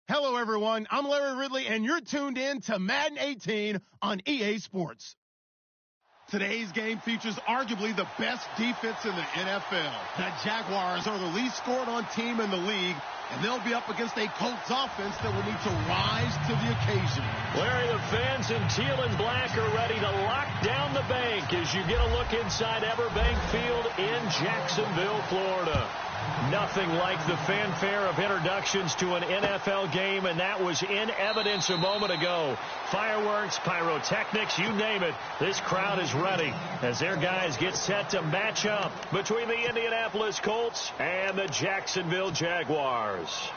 Hello, everyone. I'm Larry Ridley, and you're tuned in to Madden 18 on EA Sports. Today's game features arguably the best defense in the NFL. The Jaguars are the least scored on team in the league, and they'll be up against a Colts offense that will need to rise to the occasion. Larry, the fans in teal and black are ready to lock down the bank as you get a look inside Everbank Field in Jacksonville, Florida. Nothing like the fanfare of introductions to an NFL game, and that was in evidence a moment ago. Fireworks, pyrotechnics, you name it. This crowd is ready as their guys get set to match up between the Indianapolis Colts and the Jacksonville Jaguars.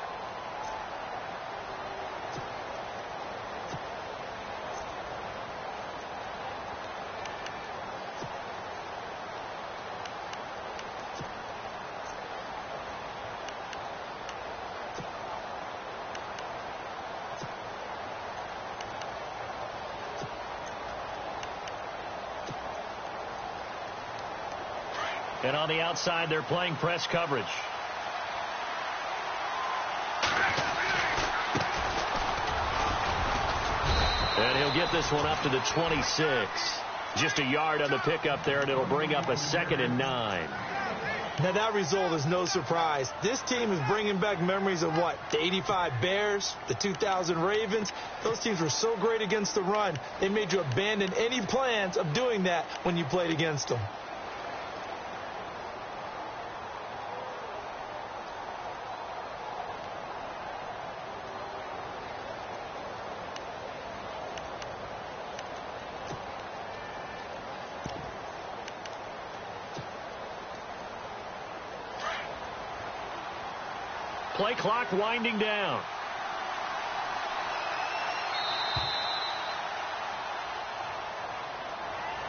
And on the outside, they're playing press coverage. And he'll get this one up to the 26. Just a yard on the pickup there, and it'll bring up a 2nd and 9. Now, that result is no surprise. This team is bringing back memories of what? The 85 Bears, the 2000 Ravens. Those teams were so great against the run, they made you abandon any plans of doing that when you played against them. Play clock winding down.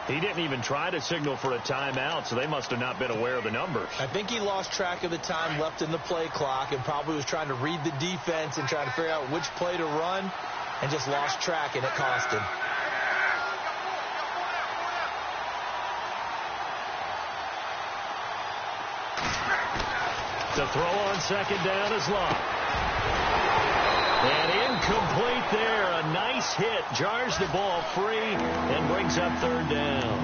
He didn't even try to signal for a timeout, so they must have not been aware of the numbers. I think he lost track of the time left in the play clock and probably was trying to read the defense and trying to figure out which play to run and just lost track, and it cost him. The throw on 2nd down is Locke. And incomplete there. A nice hit. Jars the ball free and brings up 3rd down.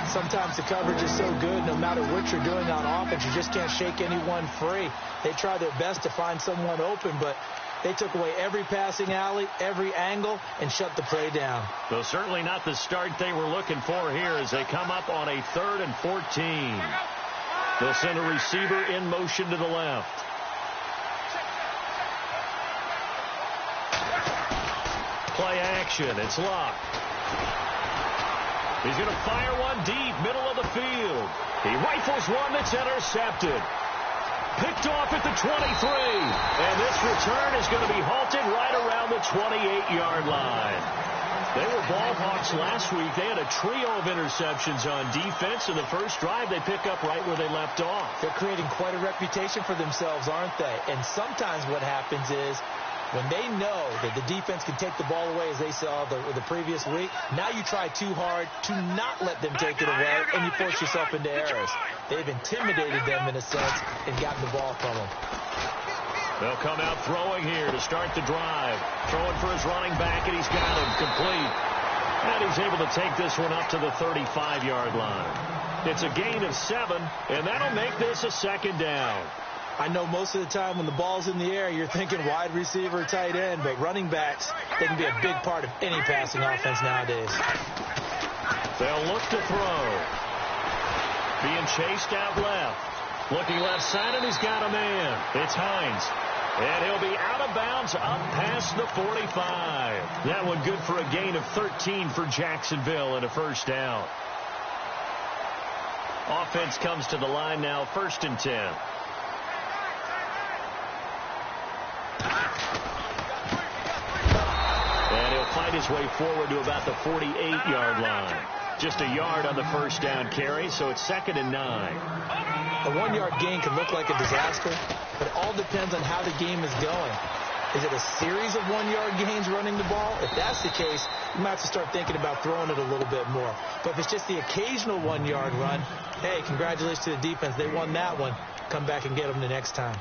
Sometimes the coverage is so good, no matter what you're doing on offense, you just can't shake anyone free. They try their best to find someone open, but they took away every passing alley, every angle, and shut the play down. Well, certainly not the start they were looking for here as they come up on a 3rd and 14. They'll send a receiver in motion to the left. Play action. It's Locke. He's going to fire one deep, middle of the field. He rifles one that's intercepted. Picked off at the 23. And this return is going to be halted right around the 28-yard line. They were ball hawks last week. They had a trio of interceptions on defense. In the first drive, they pick up right where they left off. They're creating quite a reputation for themselves, aren't they? And sometimes what happens is when they know that the defense can take the ball away, as they saw the previous week, now you try too hard to not let them take it away, and you force yourself into errors. They've intimidated them in a sense and gotten the ball from them. They'll come out throwing here to start the drive. Throwing for his running back, and he's got him complete. And he's able to take this one up to the 35-yard line. It's a gain of 7, and that'll make this a 2nd down. I know most of the time when the ball's in the air, you're thinking wide receiver, tight end, but running backs, they can be a big part of any passing offense nowadays. They'll look to throw. Being chased out left. Looking left side, and he's got a man. It's Hines. And he'll be out of bounds up past the 45. That one good for a gain of 13 for Jacksonville and a 1st down. Offense comes to the line now, 1st and 10. And he'll fight his way forward to about the 48-yard line. Just a yard on the 1st down carry, so it's 2nd and 9. A 1-yard gain can look like a disaster, but it all depends on how the game is going. Is it a series of 1-yard gains running the ball? If that's the case, you might have to start thinking about throwing it a little bit more. But if it's just the occasional 1-yard run, hey, congratulations to the defense. They won that one. Come back and get them the next time.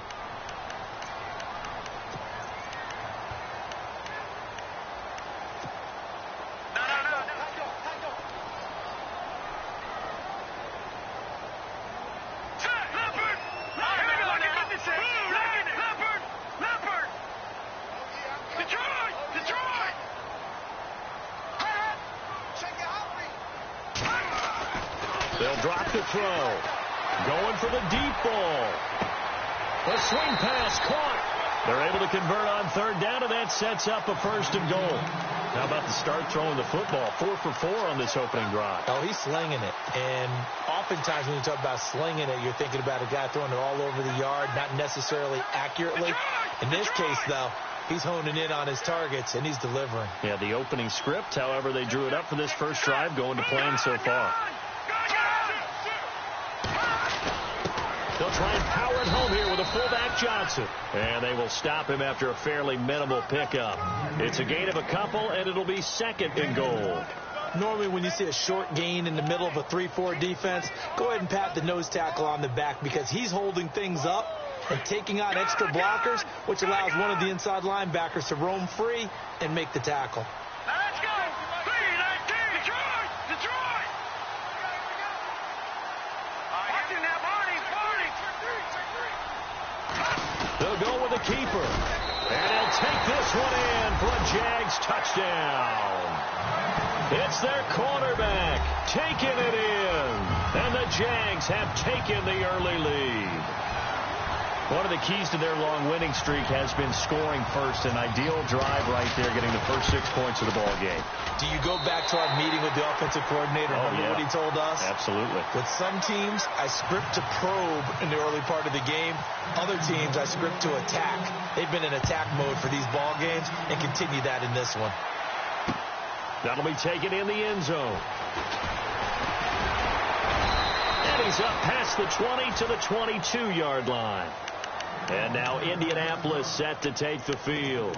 They'll drop the throw. Going for the deep ball. The swing pass caught. They're able to convert on third down, and that sets up a first and goal. How about the start throwing the football? 4 for 4 on this opening drive. Oh, he's slinging it. And oftentimes when you talk about slinging it, you're thinking about a guy throwing it all over the yard, not necessarily accurately. In this case, though, he's honing in on his targets, and he's delivering. Yeah, the opening script, however, they drew it up for this first drive, going to plan so far. They'll try and power it home here with a fullback Johnson. And they will stop him after a fairly minimal pickup. It's a gain of a couple, and it'll be second and goal. Normally when you see a short gain in the middle of a 3-4 defense, go ahead and pat the nose tackle on the back because he's holding things up and taking out extra blockers, which allows one of the inside linebackers to roam free and make the tackle. Let's go! Detroit! Watching that body! They'll go with a keeper. And he'll take this one in for a Jags touchdown. It's their quarterback taking it in. And the Jags have taken the early lead. One of the keys to their long winning streak has been scoring first. An ideal drive right there, getting the first 6 points of the ball game. Do you go back to our meeting with the offensive coordinator? Remember what he told us? Absolutely. With some teams, I script to probe in the early part of the game. Other teams, I script to attack. They've been in attack mode for these ball games and continue that in this one. That'll be taken in the end zone. And he's up past the 20 to the 22-yard line. And now Indianapolis set to take the field.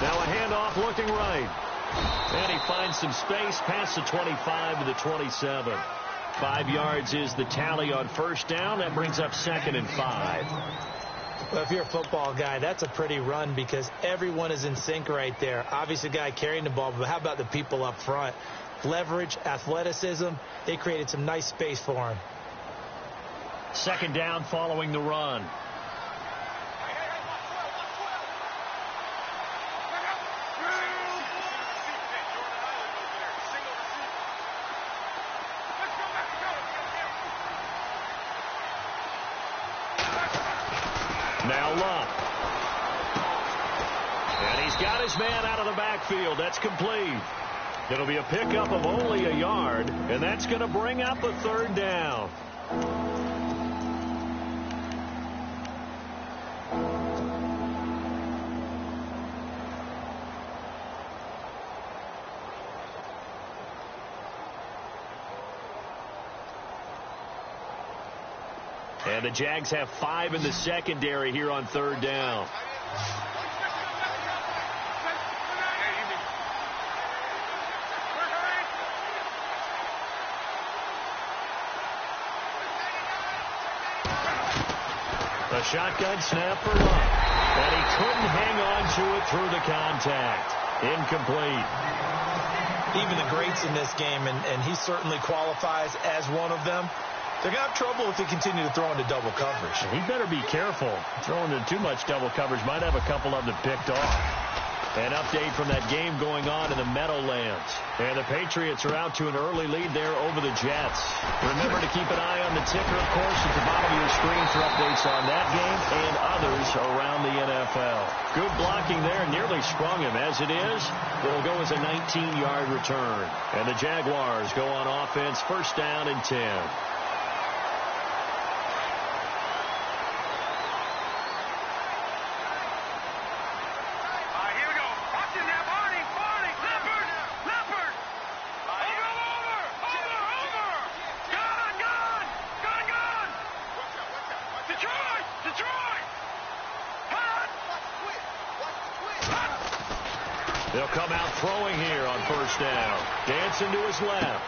Now a handoff looking right. And he finds some space past the 25 to the 27. 5 yards is the tally on first down. That brings up 2nd and 5. Well, if you're a football guy, that's a pretty run because everyone is in sync right there. Obviously, the guy carrying the ball, but how about the people up front? Leverage, athleticism, they created some nice space for him. 2nd down following the run. Now Luck. And he's got his man out of the backfield. That's complete. It'll be a pickup of only a yard, and that's going to bring up a 3rd down. And the Jags have 5 in the secondary here on 3rd down. The shotgun snap for Luck. And he couldn't hang on to it through the contact. Incomplete. Even the greats in this game, and he certainly qualifies as one of them, they're going to have trouble if they continue to throw into double coverage. He better be careful. Throwing into too much double coverage might have a couple of them picked off. An update from that game going on in the Meadowlands. And the Patriots are out to an early lead there over the Jets. Remember to keep an eye on the ticker, of course, at the bottom of your screen for updates on that game and others around the NFL. Good blocking there. Nearly sprung him. As it is, it'll go as a 19-yard return. And the Jaguars go on offense, 1st down and 10. They'll come out throwing here on 1st down. Dancing to his left.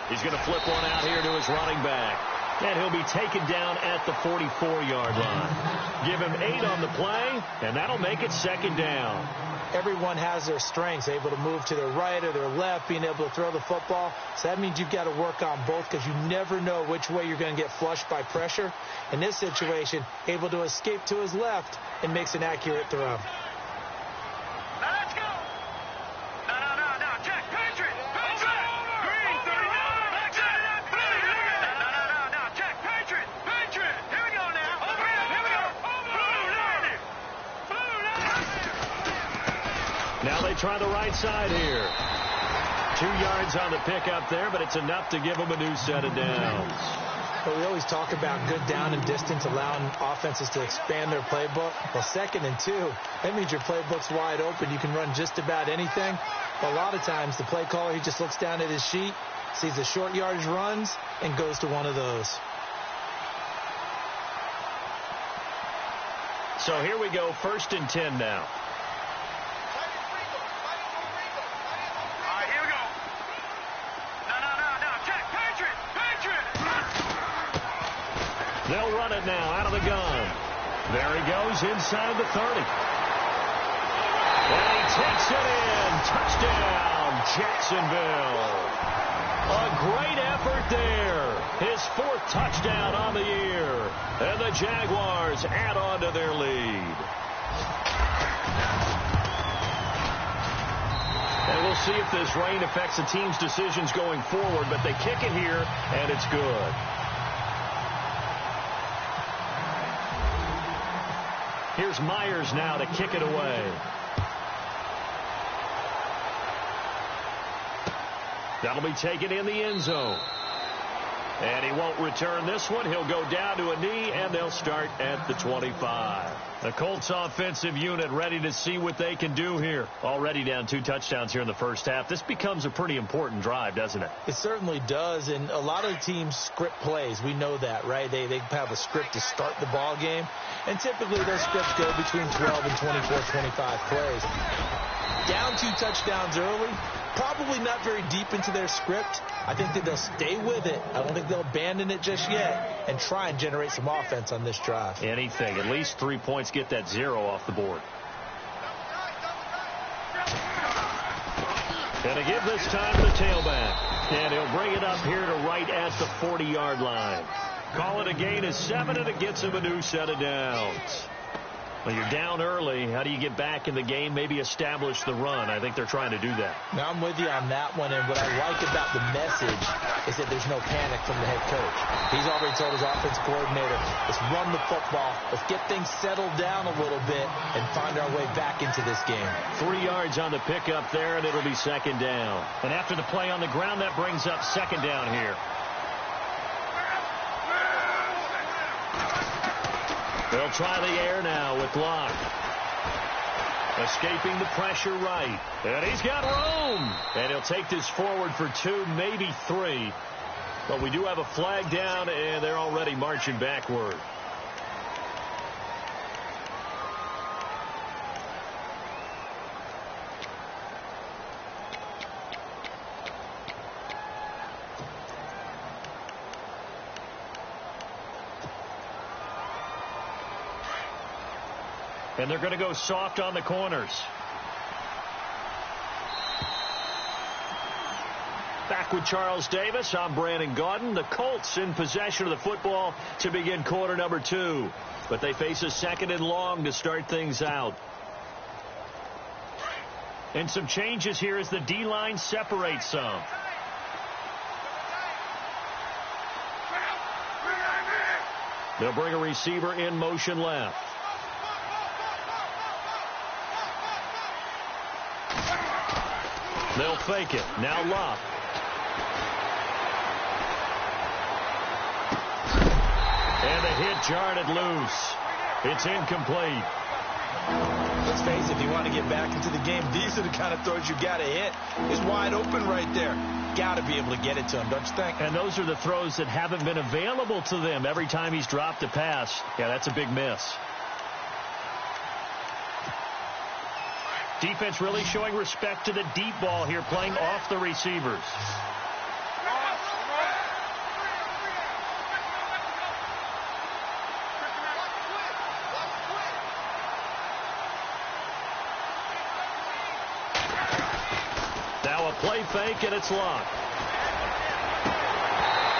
He's going to flip one out here to his running back. And he'll be taken down at the 44-yard line. Give him 8 on the play, and that'll make it second down. Everyone has their strengths, able to move to their right or their left, being able to throw the football. So that means you've got to work on both because you never know which way you're going to get flushed by pressure. In this situation, able to escape to his left and makes an accurate throw. Let's go. No. Check. Patriot. Green. Back to it. No. Check. Patriot. Here we go now. Over here. Here we go. Now they try the right side here. 2 yards on the pickup there, but it's enough to give them a new set of downs. But we always talk about good down and distance, allowing offenses to expand their playbook. Well, 2nd and 2, that means your playbook's wide open. You can run just about anything. But a lot of times, the play caller, he just looks down at his sheet, sees the short yardage runs, and goes to one of those. So here we go, 1st and 10 now. They'll run it now out of the gun. There he goes inside the 30. And he takes it in. Touchdown, Jacksonville. A great effort there. His 4th touchdown on the year. And the Jaguars add on to their lead. And we'll see if this rain affects the team's decisions going forward, but they kick it here, and it's good. Here's Myers now to kick it away. That'll be taken in the end zone. And he won't return this one. He'll go down to a knee, and they'll start at the 25. The Colts offensive unit ready to see what they can do here. Already down 2 touchdowns here in the first half. This becomes a pretty important drive, doesn't it? It certainly does, and a lot of teams script plays. We know that, right? They have a script to start the ball game, and typically those scripts go between 12 and 24, 25 plays. Down 2 touchdowns early, probably not very deep into their script. I think that they'll stay with it. I don't think they'll abandon it just yet and try and generate some offense on this drive. Anything. At least 3 points, get that 0 off the board. And to give this time to the tailback. And he'll bring it up here to right at the 40-yard line. Call it a gain of 7, and it gets him a new set of downs. Well, you're down early. How do you get back in the game? Maybe establish the run. I think they're trying to do that. Now, I'm with you on that one, and what I like about the message is that there's no panic from the head coach. He's already told his offense coordinator, let's run the football, let's get things settled down a little bit, and find our way back into this game. 3 yards on the pickup there, and it'll be second down. And after the play on the ground, that brings up second down here. They'll try the air now with Locke. Escaping the pressure right. And he's got room. And he'll take this forward for 2, maybe 3. But we do have a flag down, and they're already marching backward. And they're going to go soft on the corners. Back with Charles Davis, I'm Brandon Gaudin. The Colts in possession of the football to begin quarter number 2. But they face a 2nd and long to start things out. And some changes here as the D-line separates some. They'll bring a receiver in motion left. They'll fake it. Now Locke. And the hit jarred it loose. It's incomplete. Let's face it, if you want to get back into the game, these are the kind of throws you got to hit. He's wide open right there. Got to be able to get it to him, don't you think? And those are the throws that haven't been available to them every time he's dropped a pass. Yeah, that's a big miss. Defense really showing respect to the deep ball here, playing off the receivers. play fake, and it's locked.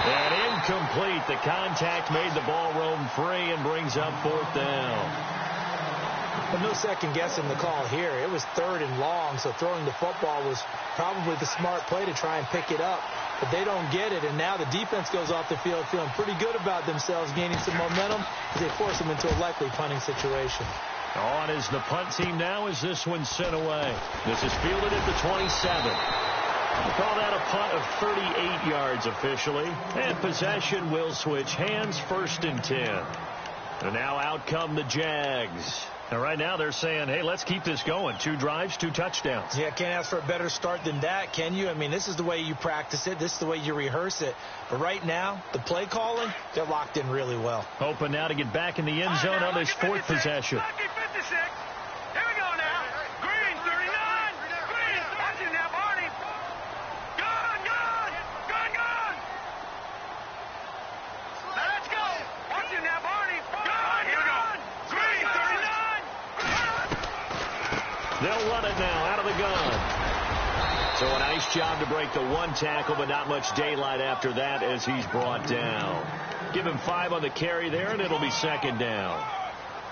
And incomplete. The contact made the ball roam free and brings up 4th down. But no second guessing the call here. It was 3rd and long, so throwing the football was probably the smart play to try and pick it up. But they don't get it, and now the defense goes off the field feeling pretty good about themselves, gaining some momentum as they force them into a likely punting situation. On is the punt team now as this one's sent away. This is fielded at the 27. We'll call that a punt of 38 yards officially. And possession will switch hands, 1st and 10. And now out come the Jags. And right now they're saying, hey, let's keep this going. 2 drives, 2 touchdowns. Yeah, can't ask for a better start than that, can you? I mean, this is the way you practice it. This is the way you rehearse it. But right now, the play calling, they're locked in really well. Hoping now to get back in the end zone on this 4th possession. Lucky 56. Here we go now. Green, 39. Green, watching now, Barney. Gone. Now let's go. Watching now, Barney. Gone. Here we go. Green, 39. They'll run it now out of the gun. So a nice job to break the 1 tackle, but not much daylight after that as he's brought down. Give him 5 on the carry there, and it'll be 2nd down.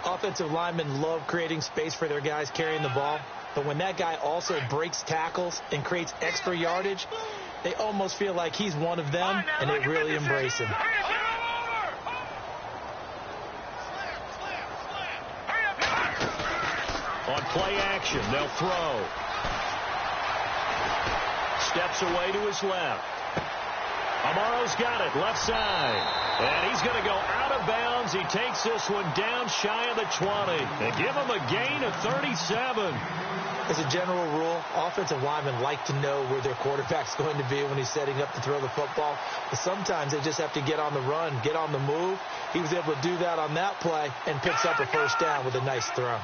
Offensive linemen love creating space for their guys carrying the ball. But when that guy also breaks tackles and creates extra yardage, they almost feel like he's one of them, and they really embrace him. On play action, they'll throw. Steps away to his left. Amaro's got it, left side. And he's going to go out of bounds. He takes this one down shy of the 20. They give him a gain of 37. As a general rule, offensive linemen like to know where their quarterback's going to be when he's setting up to throw the football. But sometimes they just have to get on the run, get on the move. He was able to do that on that play and picks up a 1st down with a nice throw.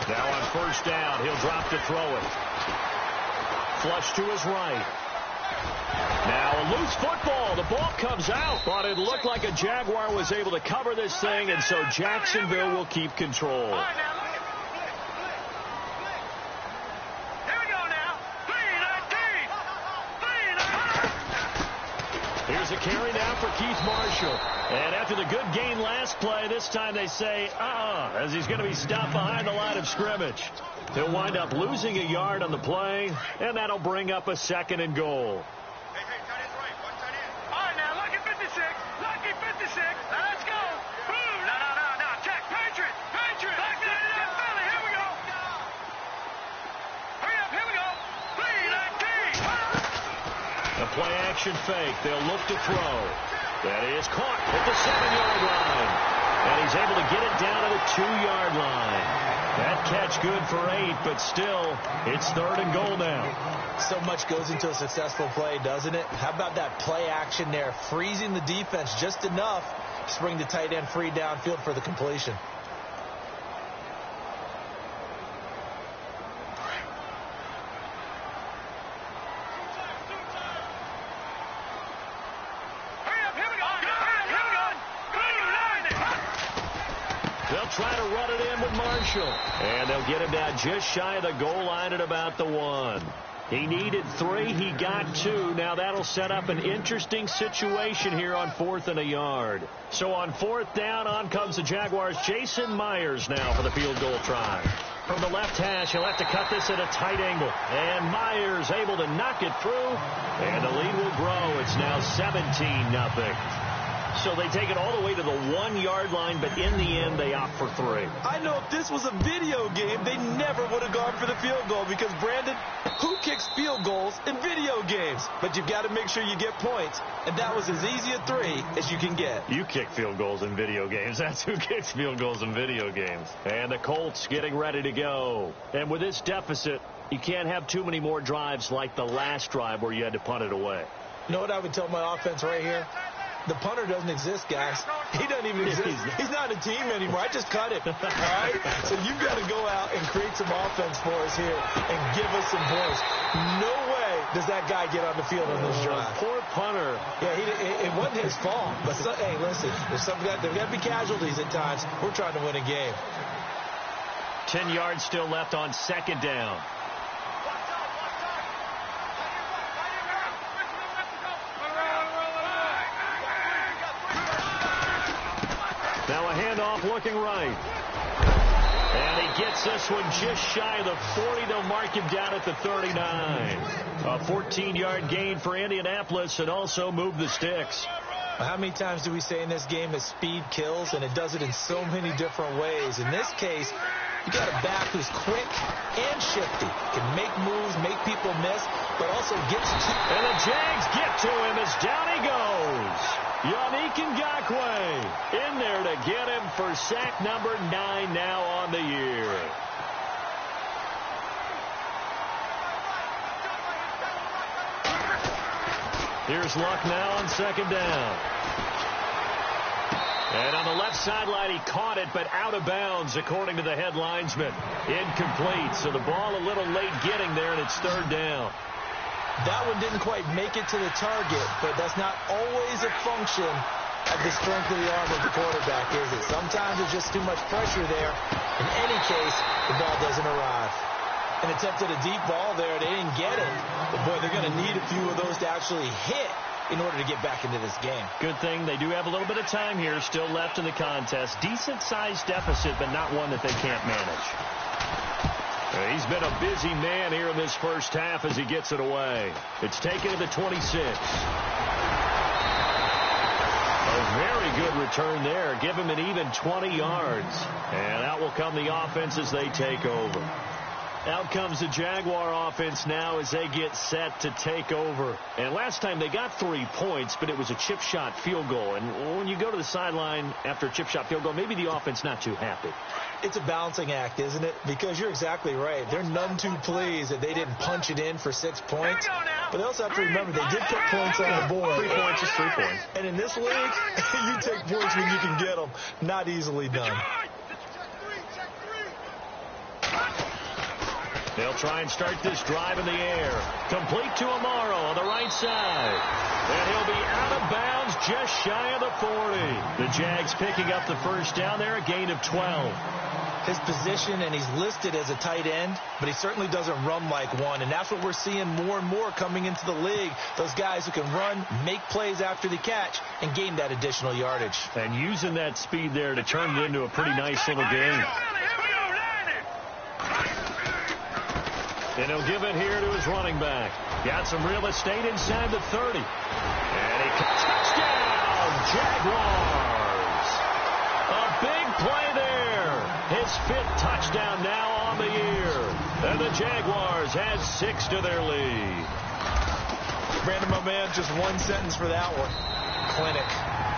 Now on 1st down, he'll drop to throw it. Flush to his right. Now a loose football. The ball comes out, but it looked like a Jaguar was able to cover this thing, and so Jacksonville will keep control. Here's a carry now for Keith Marshall. And after the good gain last play, this time they say, as he's going to be stopped behind the line of scrimmage. He'll wind up losing a yard on the play, and that'll bring up a 2nd and goal. Hey, tight end's right. One tight end. All right, now, lucky 56. Lucky 56. Now, let's go. Boom. No. Check. Patriot. Back to Philly. Here we go. Hurry up. Here we go. 3-19. A play action fake. They'll look to throw. That is caught at the 7-yard line. And he's able to get it down to the 2-yard line. That catch good for 8, but still, it's 3rd and goal now. So much goes into a successful play, doesn't it? How about that play action there, freezing the defense just enough to bring the tight end free downfield for the completion. Try to run it in with Marshall. And they'll get him down just shy of the goal line at about the 1. He needed 3. He got 2. Now that'll set up an interesting situation here on 4th and a yard. So on 4th down, on comes the Jaguars. Jason Myers now for the field goal try. From the left hash, he'll have to cut this at a tight angle. And Myers able to knock it through. And the lead will grow. It's now 17-0. So they take it all the way to the 1-yard line, but in the end, they opt for 3. I know if this was a video game, they never would have gone for the field goal because, Brandon, who kicks field goals in video games? But you've got to make sure you get points, and that was as easy a 3 as you can get. You kick field goals in video games. That's who kicks field goals in video games. And the Colts getting ready to go. And with this deficit, you can't have too many more drives like the last drive where you had to punt it away. You know what I would tell my offense right here? The punter doesn't exist, guys. He doesn't even exist. He's not a team anymore. I just cut him. All right? So you've got to go out and create some offense for us here and give us some points. No way does that guy get on the field on this drive. Poor punter. Yeah, it wasn't his fault. But, hey, listen, there's got to be casualties at times. We're trying to win a game. 10 yards still left on second down. Now a handoff looking right. And he gets this one just shy of the 40. They'll mark him down at the 39. A 14-yard gain for Indianapolis and also move the sticks. How many times do we say in this game that speed kills, and it does it in so many different ways? In this case, you got a back who's quick and shifty, can make moves, make people miss, but also gets to... And the Jags get to him as down he goes. Yannick Ngakoue in there to get him for sack number 9 now on the year. Here's Luck now on second down. And on the left sideline, he caught it, but out of bounds, according to the head linesman. Incomplete, so the ball a little late getting there, and it's third down. That one didn't quite make it to the target, but that's not always a function of the strength of the arm of the quarterback, is it? Sometimes there's just too much pressure there. In any case, the ball doesn't arrive. And attempted a deep ball there. They didn't get it. But, boy, they're going to need a few of those to actually hit in order to get back into this game. Good thing they do have a little bit of time here still left in the contest. Decent-sized deficit, but not one that they can't manage. He's been a busy man here in this first half as he gets it away. It's taken to the 26. A very good return there. Give him an even 20 yards. And out will come the offense as they take over. Out comes the Jaguar offense now as they get set to take over. And last time they got 3 points, but it was a chip shot field goal. And when you go to the sideline after a chip shot field goal, maybe the offense not too happy. It's a balancing act, isn't it? Because you're exactly right. They're none too pleased that they didn't punch it in for 6 points. But they also have to remember they did put points on the board. 3 points is 3 points. And in this league, you take points when you can get them. Not easily done. They'll try and start this drive in the air. Complete to Amaro on the right side. And he'll be out of bounds just shy of the 40. The Jags picking up the first down there, a gain of 12. His position, and he's listed as a tight end, but he certainly doesn't run like one. And that's what we're seeing more and more coming into the league. Those guys who can run, make plays after the catch, and gain that additional yardage. And using that speed there to turn it into a pretty nice little game. And he'll give it here to his running back. Got some real estate inside the 30. And he touchdown, Jaguars. A big play there. His 5th touchdown now on the year. And the Jaguars add 6 to their lead. Brandon, my man, just one sentence for that one. Clinic.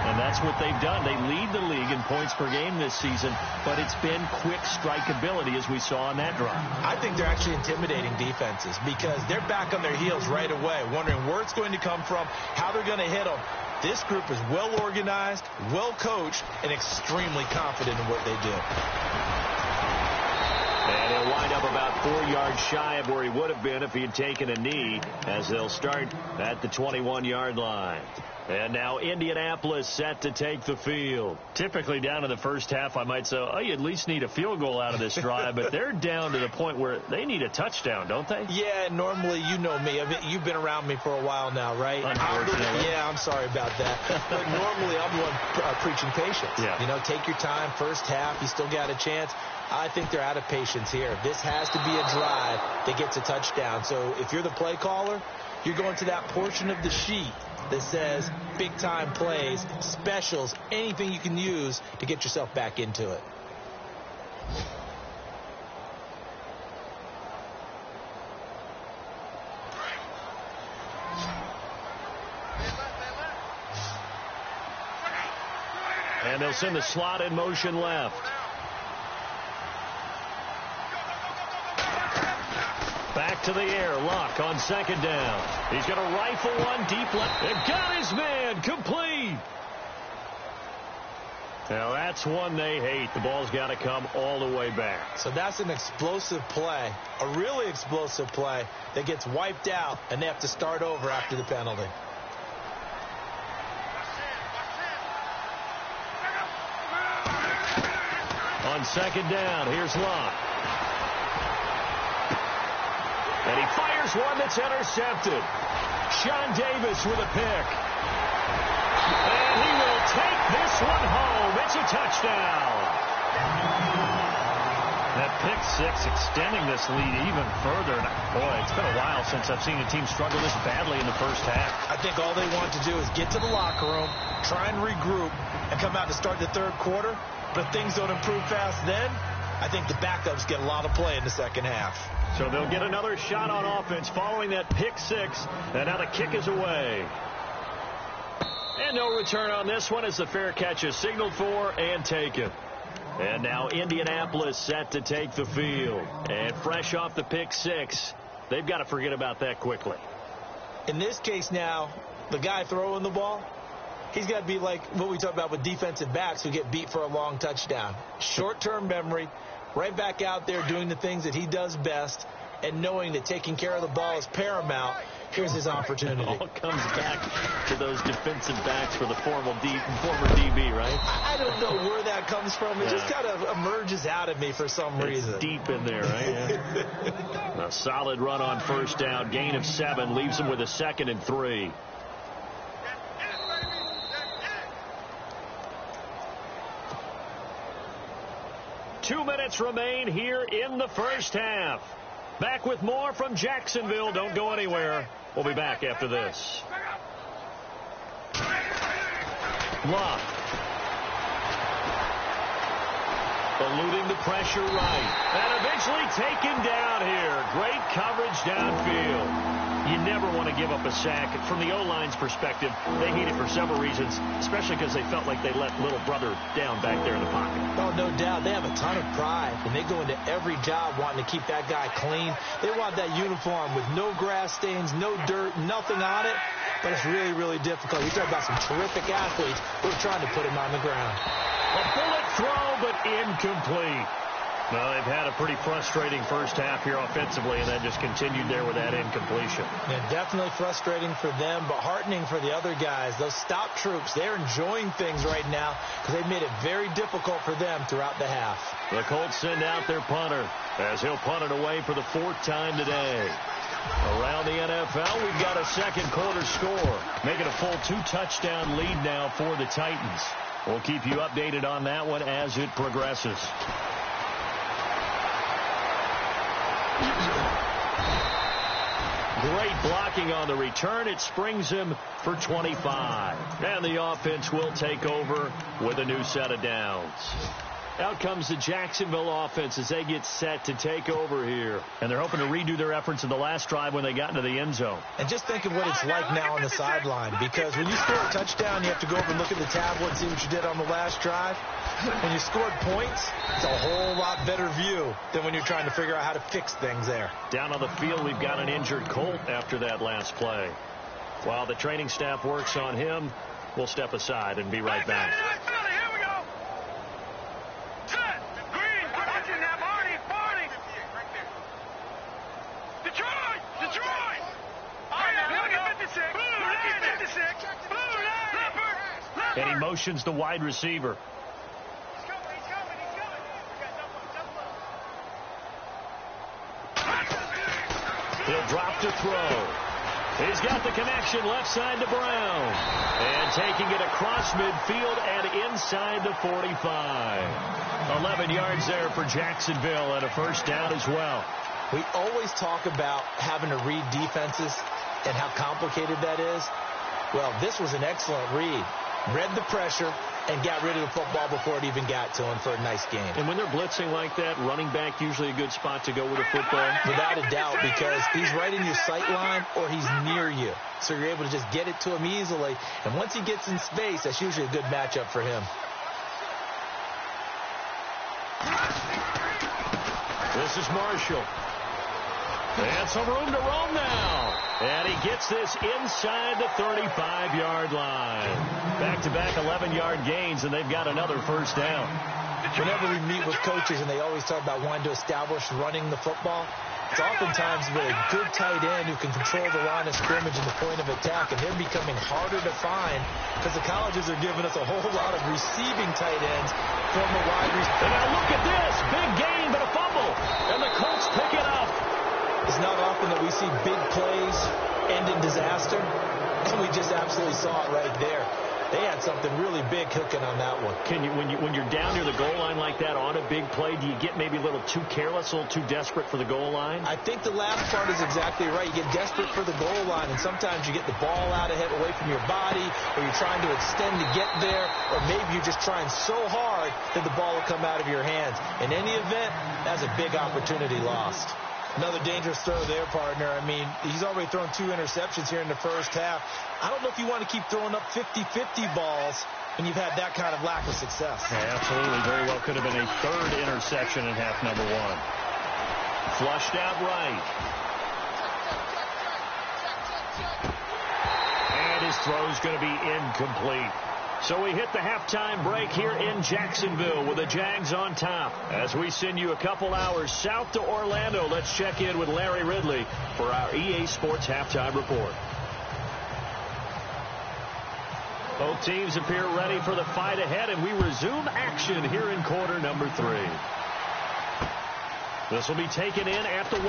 And that's what they've done. They lead the league in points per game this season, but it's been quick strikeability as we saw on that drive. I think they're actually intimidating defenses because they're back on their heels right away, wondering where it's going to come from, how they're going to hit them. This group is well organized, well coached, and extremely confident in what they do. And he'll wind up about 4 yards shy of where he would have been if he had taken a knee, as they'll start at the 21-yard line. And now Indianapolis set to take the field. Typically down in the first half, I might say, oh, you at least need a field goal out of this drive. But they're down to the point where they need a touchdown, don't they? Yeah, normally, you know me. I mean, you've been around me for a while now, right? Unfortunately. Yeah, I'm sorry about that. But normally, I'm the one preaching patience. Yeah. You know, take your time. First half, you still got a chance. I think they're out of patience here. This has to be a drive that gets a touchdown. So if you're the play caller, you're going to that portion of the sheet that says big-time plays, specials, anything you can use to get yourself back into it. And they'll send the slot in motion left. Back to the air. Luck on second down. He's going to rifle one deep left. And got his man. Complete. Now, that's one they hate. The ball's got to come all the way back. So that's an explosive play, a really explosive play that gets wiped out, and they have to start over after the penalty. On second down, here's Locke. And he fires one that's intercepted. Sean Davis with a pick. And he will take this one home. It's a touchdown. That pick six extending this lead even further. Boy, it's been a while since I've seen a team struggle this badly in the first half. I think all they want to do is get to the locker room, try and regroup, and come out to start the third quarter. But if things don't improve fast then, I think the backups get a lot of play in the second half. So they'll get another shot on offense following that pick six. And now the kick is away. And no return on this one as the fair catch is signaled for and taken. And now Indianapolis set to take the field. And fresh off the pick six, they've got to forget about that quickly. In this case now, the guy throwing the ball, he's got to be like what we talk about with defensive backs who get beat for a long touchdown. Short-term memory, right back out there doing the things that he does best, and knowing that taking care of the ball is paramount. Here's his opportunity. It all comes back to those defensive backs for the former DB, right? I don't know where that comes from. It just kind of emerges out of me for some reason. It's deep in there, right? Yeah. A solid run on first down. Gain of 7 leaves him with a 2nd and 3. Two minutes remain here in the first half. Back with more from Jacksonville. Don't go anywhere. We'll be back after this. Locke. Eluding the pressure right. And eventually taken down here. Great coverage downfield. You never want to give up a sack. From the O-line's perspective, they hate it for several reasons, especially because they felt like they let little brother down back there in the pocket. Oh, no doubt. They have a ton of pride, and they go into every job wanting to keep that guy clean. They want that uniform with no grass stains, no dirt, nothing on it. But it's really, really difficult. You talk about some terrific athletes who are trying to put him on the ground. A bullet throw, but incomplete. Well, they've had a pretty frustrating first half here offensively, and then just continued there with that incompletion. Yeah, definitely frustrating for them, but heartening for the other guys. Those stop troops, they're enjoying things right now because they've made it very difficult for them throughout the half. The Colts send out their punter as he'll punt it away for the 4th time today. Around the NFL, we've got a second quarter score, making a full 2-touchdown lead now for the Titans. We'll keep you updated on that one as it progresses. Great blocking on the return. It springs him for 25. And the offense will take over with a new set of downs. Out comes the Jacksonville offense as they get set to take over here. And they're hoping to redo their efforts in the last drive when they got into the end zone. And just think of what it's like now on the sideline, because when you score a touchdown, you have to go over and look at the tablet and see what you did on the last drive. When you scored points, it's a whole lot better view than when you're trying to figure out how to fix things there. Down on the field, we've got an injured Colt after that last play. While the training staff works on him, we'll step aside and be right back. And he motions the wide receiver. He'll drop to throw. He's got the connection left side to Brown. And taking it across midfield and inside the 45. 11 yards there for Jacksonville and a first down as well. We always talk about having to read defenses and how complicated that is. Well, this was an excellent read. Read the pressure and got rid of the football before it even got to him for a nice game. And when they're blitzing like that, running back usually a good spot to go with a football? Without a doubt, because he's right in your sight line or he's near you. So you're able to just get it to him easily. And once he gets in space, that's usually a good matchup for him. This is Marshall. And some room to roam now. And he gets this inside the 35-yard line. Back-to-back 11-yard gains, and they've got another first down. Whenever we meet with coaches and they always talk about wanting to establish running the football, it's oftentimes with a good tight end who can control the line of scrimmage and the point of attack, and they're becoming harder to find because the colleges are giving us a whole lot of receiving tight ends from the wide receiver. And now look at this. Big gain, but a fumble. And the Colts pick it up. It's not often that we see big plays end in disaster, and we just absolutely saw it right there. They had something really big cooking on that one. Can you, when you're down near the goal line like that on a big play, do you get maybe a little too careless, a little too desperate for the goal line? I think the last part is exactly right. You get desperate for the goal line, and sometimes you get the ball out ahead away from your body, or you're trying to extend to get there, or maybe you're just trying so hard that the ball will come out of your hands. In any event, that's a big opportunity lost. Another dangerous throw there, partner. I mean, he's already thrown 2 interceptions here in the first half. I don't know if you want to keep throwing up 50-50 balls when you've had that kind of lack of success. Yeah, absolutely. Very well could have been a 3rd interception in half number 1. Flushed out right. And his throw's going to be incomplete. So we hit the halftime break here in Jacksonville with the Jags on top. As we send you a couple hours south to Orlando, let's check in with Larry Ridley for our EA Sports Halftime Report. Both teams appear ready for the fight ahead, and we resume action here in quarter number 3. This will be taken in at the 1.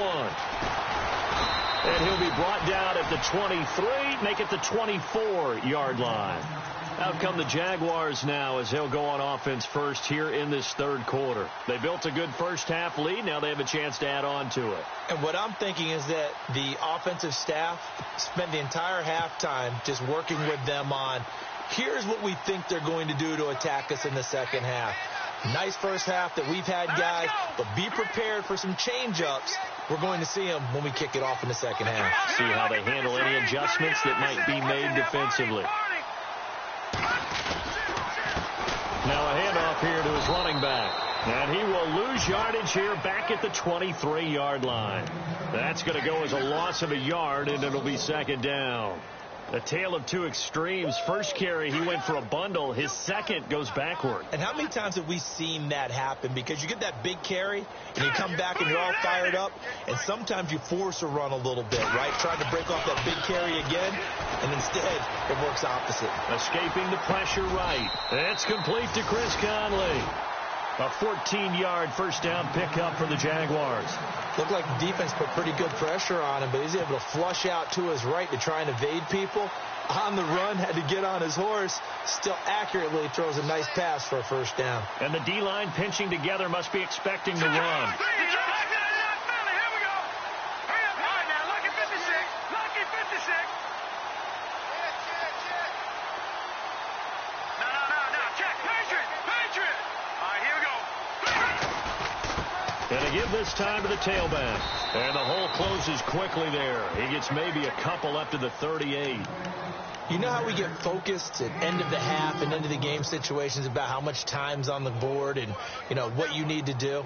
And he'll be brought down at the 23, make it the 24-yard line. Out come the Jaguars now as they'll go on offense first here in this 3rd quarter. They built a good first half lead. Now they have a chance to add on to it. And what I'm thinking is that the offensive staff spent the entire halftime just working with them on, here's what we think they're going to do to attack us in the second half. Nice first half that we've had, guys, but be prepared for some change-ups. We're going to see them when we kick it off in the second half. See how they handle any adjustments that might be made defensively. Now a handoff here to his running back. And he will lose yardage here back at the 23-yard line. That's going to go as a loss of a yard, and it'll be second down. A tale of 2 extremes. First carry, he went for a bundle. His second goes backward. And how many times have we seen that happen? Because you get that big carry, and you come back and you're all fired up, and sometimes you force a run a little bit, right? Trying to break off that big carry again, and instead it works opposite. Escaping the pressure right. It's complete to Chris Conley. A 14-yard first down pickup for the Jaguars. Looked like the defense put pretty good pressure on him, but he's able to flush out to his right to try and evade people. On the run, had to get on his horse. Still accurately throws a nice pass for a first down. And the D-line pinching together must be expecting the run. And they give this time to the tailback. And the hole closes quickly there. He gets maybe a couple up to the 38. You know how we get focused at end of the half and end of the game situations about how much time's on the board and, you know, what you need to do?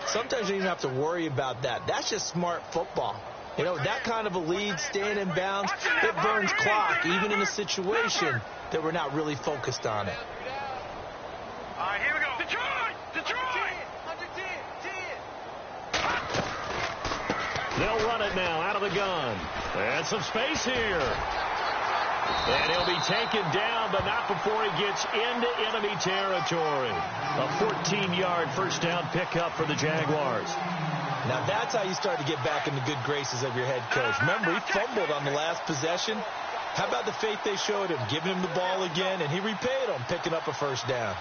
Sometimes you don't even have to worry about that. That's just smart football. You know, that kind of a lead, staying in bounds, it burns clock, even in a situation that we're not really focused on it. All right, here we go. Detroit! They'll run it now out of the gun. And some space here. And he'll be taken down, but not before he gets into enemy territory. A 14-yard first down pickup for the Jaguars. Now that's how you start to get back in the good graces of your head coach. Remember, he fumbled on the last possession. How about the faith they showed him, giving him the ball again, and he repaid them, picking up a first down.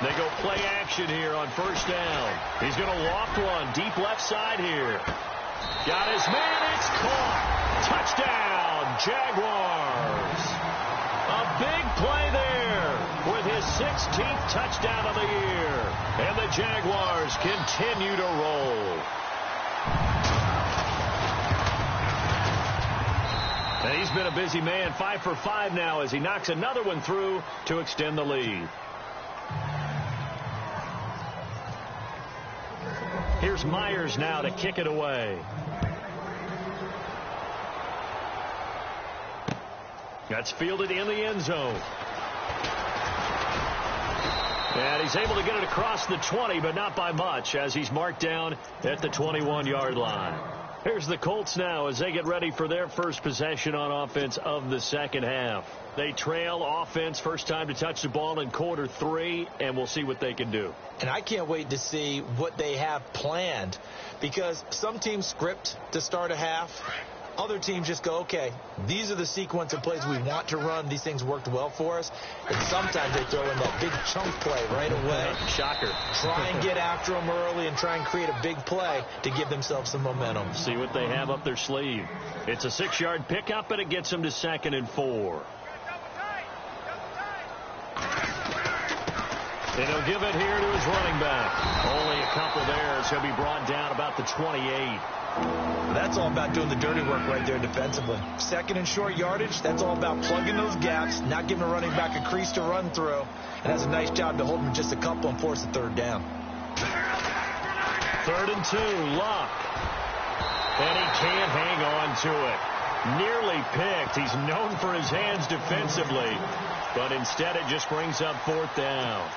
They go play action here on first down. He's going to loft one deep left side here. Got his man. It's caught. Touchdown, Jaguars. A big play there with his 16th touchdown of the year. And the Jaguars continue to roll. And he's He's been a busy man, 5 for 5 now as he knocks another one through to extend the lead. Here's Myers now to kick it away. That's fielded in the end zone. And he's able to get it across the 20, but not by much, as he's marked down at the 21-yard line. Here's the Colts now as they get ready for their first possession on offense of the second half. They trail offense, first time to touch the ball in quarter 3, and we'll see what they can do. And I can't wait to see what they have planned, because some teams script to start a half. Other teams just go, okay, these are the sequence of plays we want to run. These things worked well for us. And sometimes they throw in that big chunk play right away. Shocker. Try and get after them early and try and create a big play to give themselves some momentum. See what they have up their sleeve. It's a 6-yard pickup, and it gets them to 2nd and 4. And he'll give it here to his running back. Only a couple there as he'll be brought down about the 28. That's all about doing the dirty work right there defensively. 2nd and short yardage, that's all about plugging those gaps, not giving a running back a crease to run through. And that's a nice job to hold him just a couple and force a 3rd down. 3rd and 2, Luck. And he can't hang on to it. Nearly picked. He's known for his hands defensively, but instead it just brings up 4th down.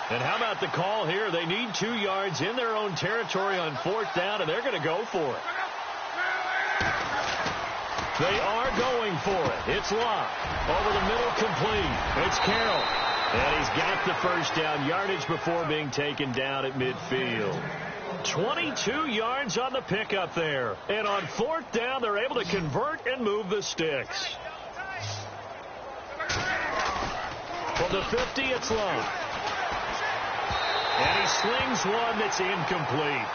And how about the call here? They need 2 yards in their own territory on 4th down, and they're going to go for it. They are going for it. It's Luck. Over the middle, complete. It's Carroll. And he's got the first down yardage before being taken down at midfield. 22 yards on the pickup there. And on 4th down, they're able to convert and move the sticks. From the 50, it's Luck. And he slings one that's incomplete.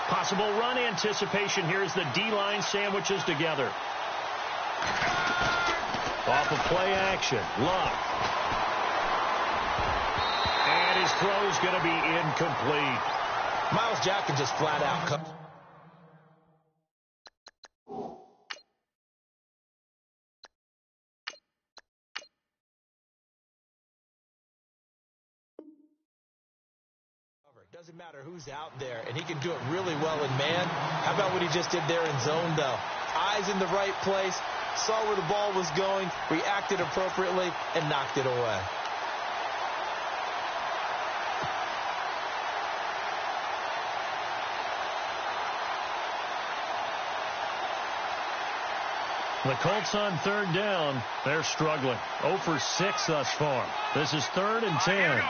Possible run anticipation here as the D-line sandwiches together. Off of play action, Luck. And his throw's going to be incomplete. Miles Jack can just flat out cut. Doesn't matter who's out there, and he can do it really well in man. How about what he just did there in zone, though? Eyes in the right place, saw where the ball was going, reacted appropriately, and knocked it away. The Colts on 3rd down. They're struggling. 0 for 6 thus far. This is 3rd and 10.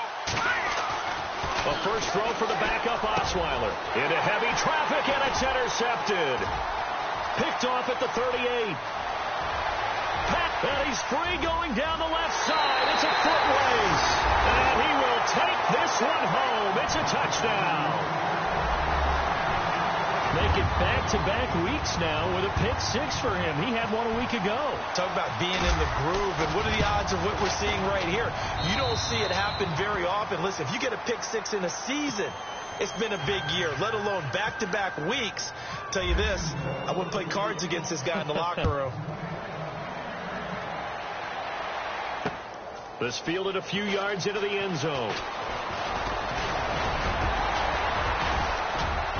A first throw for the backup Osweiler. Into heavy traffic, and it's intercepted. Picked off at the 38. And he's free going down the left side. It's a foot race. And he will take this one home. It's a touchdown. Make it back-to-back weeks now with a pick 6 for him. He had one a week ago. Talk about being in the groove, and what are the odds of what we're seeing right here? You don't see it happen very often. Listen, if you get a pick 6 in a season, it's been a big year, let alone back-to-back weeks. I'll tell you this, I wouldn't play cards against this guy in the locker room. This fielded a few yards into the end zone.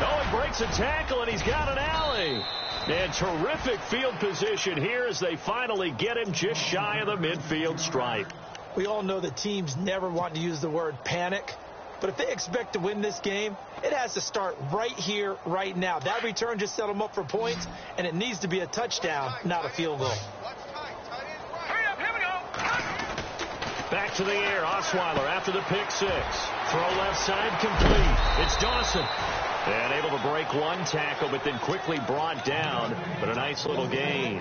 Oh, he breaks a tackle, and he's got an alley. And terrific field position here as they finally get him just shy of the midfield stripe. We all know that teams never want to use the word panic. But if they expect to win this game, it has to start right here, right now. That return just set them up for points, and it needs to be a touchdown, not a field goal. Back to the air, Osweiler after the pick 6. Throw left side complete. It's Dawson. And able to break one tackle, but then quickly brought down. But a nice little gain.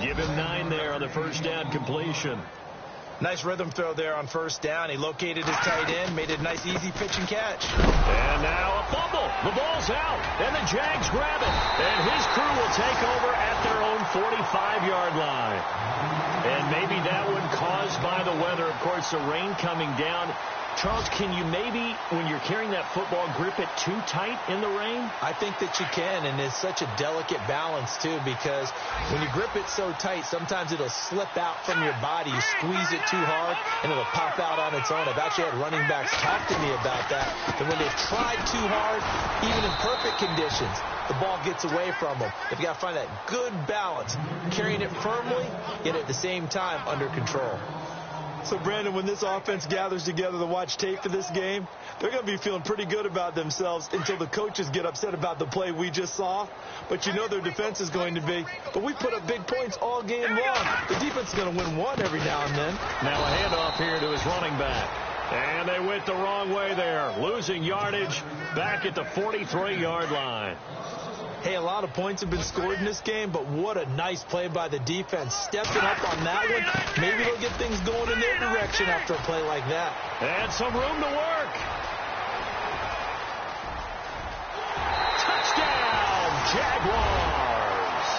Give him 9 there on the first down completion. Nice rhythm throw there on first down. He located his tight end, made it a nice, easy pitch and catch. And now a fumble. The ball's out, and the Jags grab it. And his crew will take over at their own 45-yard line. And maybe that one caused by the weather. Of course, the rain coming down. Charles, can you maybe, when you're carrying that football, grip it too tight in the rain? I think that you can, and it's such a delicate balance, too, because when you grip it so tight, sometimes it'll slip out from your body. You squeeze it too hard, and it'll pop out on its own. I've actually had running backs talk to me about that, that when they've tried too hard, even in perfect conditions, the ball gets away from them. They've got to find that good balance, carrying it firmly, yet at the same time under control. So, Brandon, when this offense gathers together to watch tape for this game, they're going to be feeling pretty good about themselves until the coaches get upset about the play we just saw. But you know their defense is going to be. But we put up big points all game long. The defense is going to win one every now and then. Now a handoff here to his running back. And they went the wrong way there, losing yardage back at the 43-yard line. Hey, a lot of points have been scored in this game, but what a nice play by the defense. Stepping up on that one. Maybe they'll get things going in their direction after a play like that. And some room to work. Touchdown, Jaguars.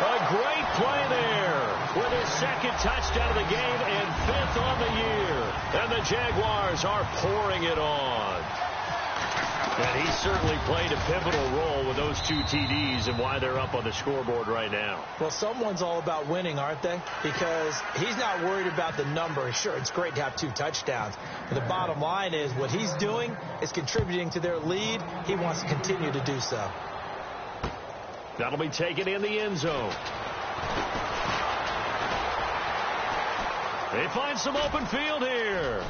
A great play there with his second touchdown of the game and 5th on the year. And the Jaguars are pouring it on. And he certainly played a pivotal role with those 2 TDs and why they're up on the scoreboard right now. Well, someone's all about winning, aren't they? Because he's not worried about the number. Sure, it's great to have 2 touchdowns. But the bottom line is what he's doing is contributing to their lead. He wants to continue to do so. That'll be taken in the end zone. They find some open field here.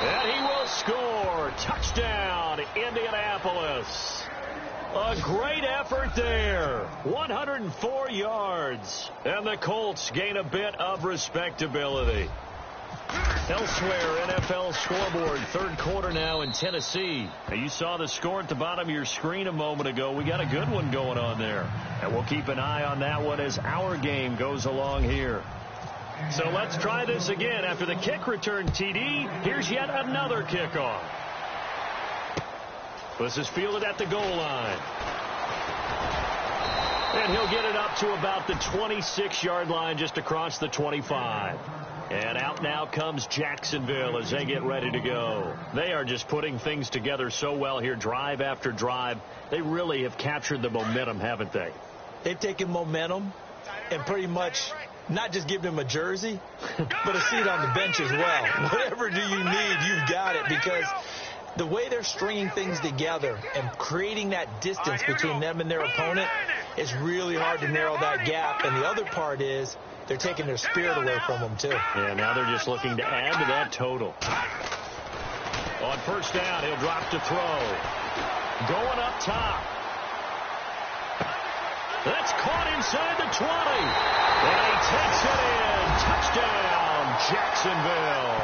And he will score. Touchdown, Indianapolis. A great effort there. 104 yards. And the Colts gain a bit of respectability. Elsewhere, NFL scoreboard, 3rd quarter now in Tennessee. Now, you saw the score at the bottom of your screen a moment ago. We got a good one going on there. And we'll keep an eye on that one as our game goes along here. So let's try this again. After the kick return TD, here's yet another kickoff. This is fielded at the goal line. And he'll get it up to about the 26-yard line just across the 25. And out now comes Jacksonville as they get ready to go. They are just putting things together so well here, drive after drive. They really have captured the momentum, haven't they? They've taken momentum and pretty much not just give him a jersey, but a seat on the bench as well. Whatever do you need, you've got it, because the way they're stringing things together and creating that distance between them and their opponent, it's really hard to narrow that gap. And the other part is they're taking their spirit away from them, too. Yeah, now they're just looking to add to that total. On first down, he'll drop to throw. Going up top. That's caught inside the 20. And he takes it in. Touchdown, Jacksonville.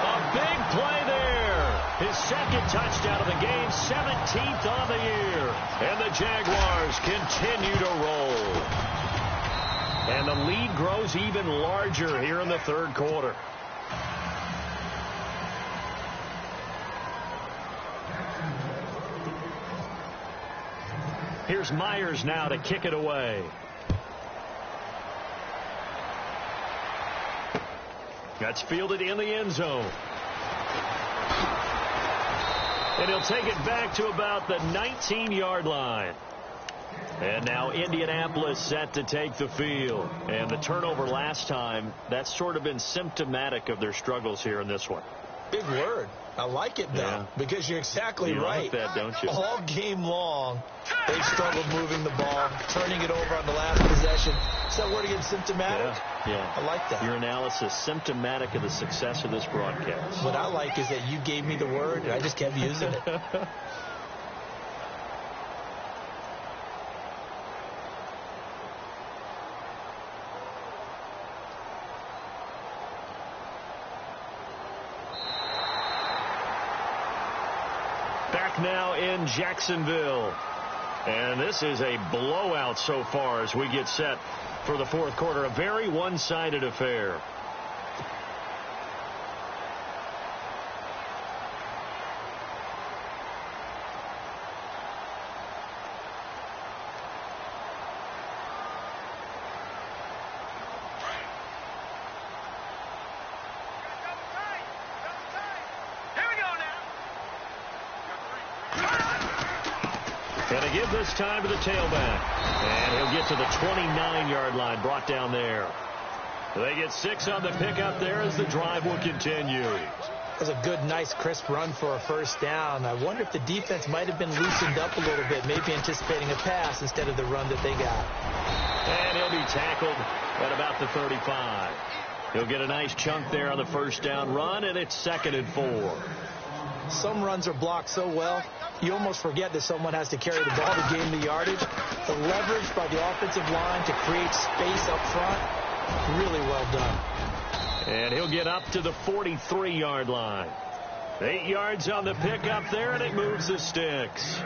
A big play there. His second touchdown of the game, 17th on the year. And the Jaguars continue to roll. And the lead grows even larger here in the 3rd quarter. Here's Myers now to kick it away. That's fielded in the end zone. And he'll take it back to about the 19-yard line. And now Indianapolis set to take the field. And the turnover last time, that's sort of been symptomatic of their struggles here in this one. Big word. I like it, though, because you're exactly right. You like that, don't you? All game long, they've struggled moving the ball, turning it over on the last possession. Is that word again, symptomatic? Yeah. I like that. Your analysis, symptomatic of the success of this broadcast. What I like is that you gave me the word, and I just kept using it. Back now in Jacksonville. And this is a blowout so far as we get set for the 4th quarter. A very one-sided affair. And they give this time to the tailback. And he'll get to the 29-yard line, brought down there. They get 6 on the pickup there as the drive will continue. That was a good, nice, crisp run for a first down. I wonder if the defense might have been loosened up a little bit, maybe anticipating a pass instead of the run that they got. And he'll be tackled at about the 35. He'll get a nice chunk there on the first down run, and it's 2nd and 4. Some runs are blocked so well, you almost forget that someone has to carry the ball to gain the yardage. The leverage by the offensive line to create space up front, really well done. And he'll get up to the 43-yard line. 8 yards on the pickup there, and it moves the sticks.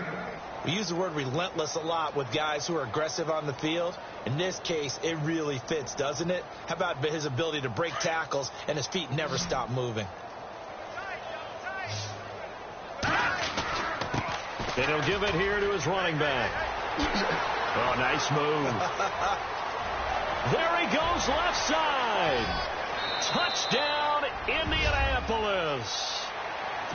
We use the word relentless a lot with guys who are aggressive on the field. In this case, it really fits, doesn't it? How about his ability to break tackles and his feet never stop moving? And he'll give it here to his running back. Oh, nice move. There he goes, left side. Touchdown, Indianapolis.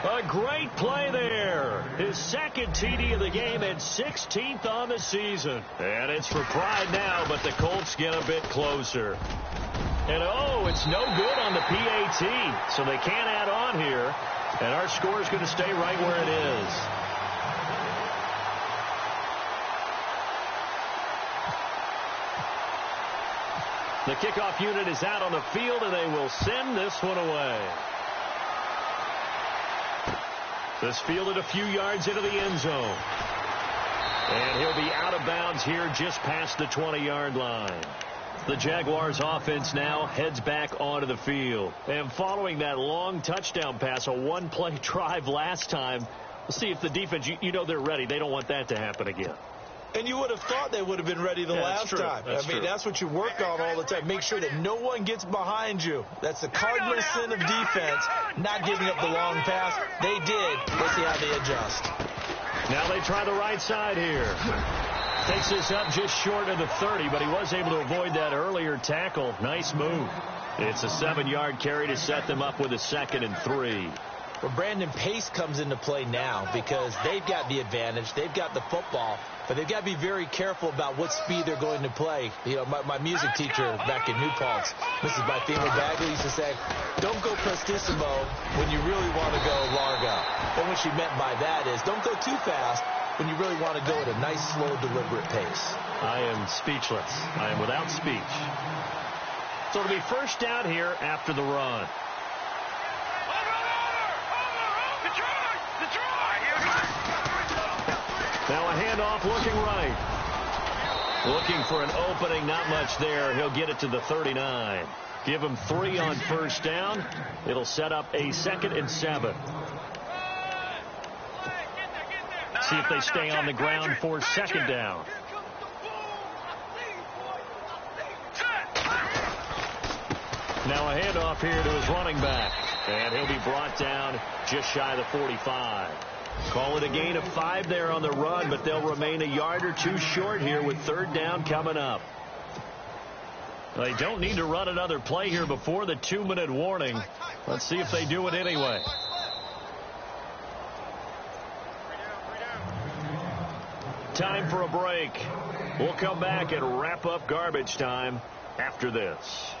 A great play there. His 2nd TD of the game and 16th on the season. And it's for pride now, but the Colts get a bit closer. And, oh, it's no good on the PAT, so they can't add on here. And our score is going to stay right where it is. The kickoff unit is out on the field, and they will send this one away. This fielded a few yards into the end zone. And he'll be out of bounds here just past the 20-yard line. The Jaguars offense now heads back onto the field. And following that long touchdown pass, a one-play drive last time, we'll see if the defense, you know they're ready. They don't want that to happen again. And you would have thought they would have been ready the last time. That's what you work on all the time. Make sure that no one gets behind you. That's the cardinal sin of defense, not giving up the long pass. They did. Let's see how they adjust. Now they try the right side here. Takes this up just short of the 30, but he was able to avoid that earlier tackle. Nice move. It's a 7-yard carry to set them up with a 2nd and 3. Well, Brandon, pace comes into play now because they've got the advantage. They've got the football, but they've got to be very careful about what speed they're going to play. You know, my music teacher back in New Paltz, Mrs. Bythema Bagley, used to say, don't go prestissimo when you really want to go largo. And what she meant by that is don't go too fast when you really want to go at a nice, slow, deliberate pace. I am speechless. I am without speech. So it'll be first down here after the run. Now a handoff looking right. Looking for an opening, not much there. He'll get it to the 39. Give him 3 on first down. It'll set up a 2nd and 7. See if they stay on the ground for 2nd down. Now a handoff here to his running back. And he'll be brought down just shy of the 45. Call it a gain of 5 there on the run, but they'll remain a yard or 2 short here with 3rd down coming up. They don't need to run another play here before the 2-minute warning. Let's see if they do it anyway. Time for a break. We'll come back and wrap up garbage time after this.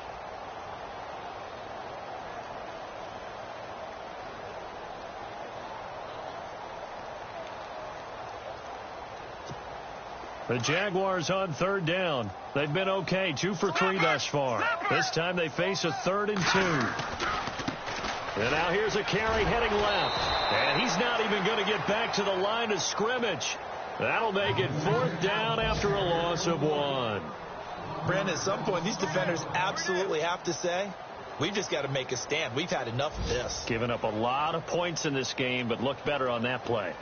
The Jaguars on 3rd down. They've been okay, 2 for 3 thus far. This time they face a 3rd and 2. And now here's a carry heading left. And he's not even going to get back to the line of scrimmage. That'll make it 4th down after a loss of 1. Brandon, at some point, these defenders absolutely have to say, we've just got to make a stand. We've had enough of this. Giving up a lot of points in this game, but looked better on that play.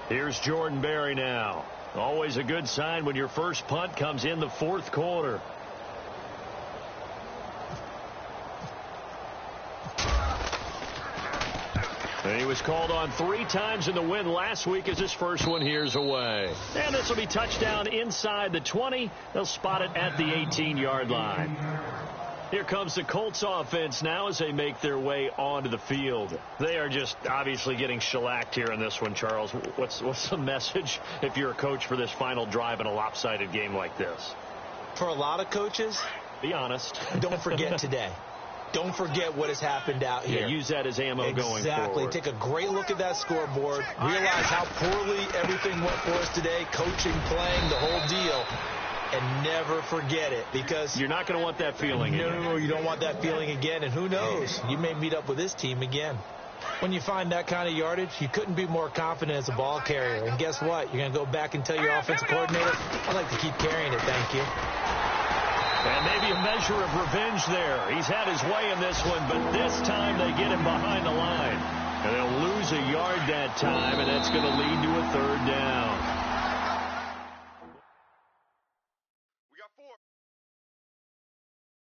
Here's Jordan Berry now. Always a good sign when your first punt comes in the 4th quarter. And he was called on 3 times in the win last week as his first one here's away. And this will be touchdown inside the 20. They'll spot it at the 18-yard line. Here comes the Colts offense now as they make their way onto the field. They are just obviously getting shellacked here in this one, Charles. What's the message if you're a coach for this final drive in a lopsided game like this? For a lot of coaches, be honest. Don't forget today. Don't forget what has happened out here. Yeah, use that as ammo going forward. Exactly. Take a great look at that scoreboard. Realize how poorly everything went for us today. Coaching, playing, the whole deal. And never forget it, because you're not going to want that feeling again. No, you don't want that feeling again. And who knows? You may meet up with this team again. When you find that kind of yardage, you couldn't be more confident as a ball carrier. And guess what? You're going to go back and tell your offensive coordinator, I'd like to keep carrying it, thank you. And maybe a measure of revenge there. He's had his way in this one, but this time they get him behind the line. And they'll lose a yard that time, and that's going to lead to a 3rd down.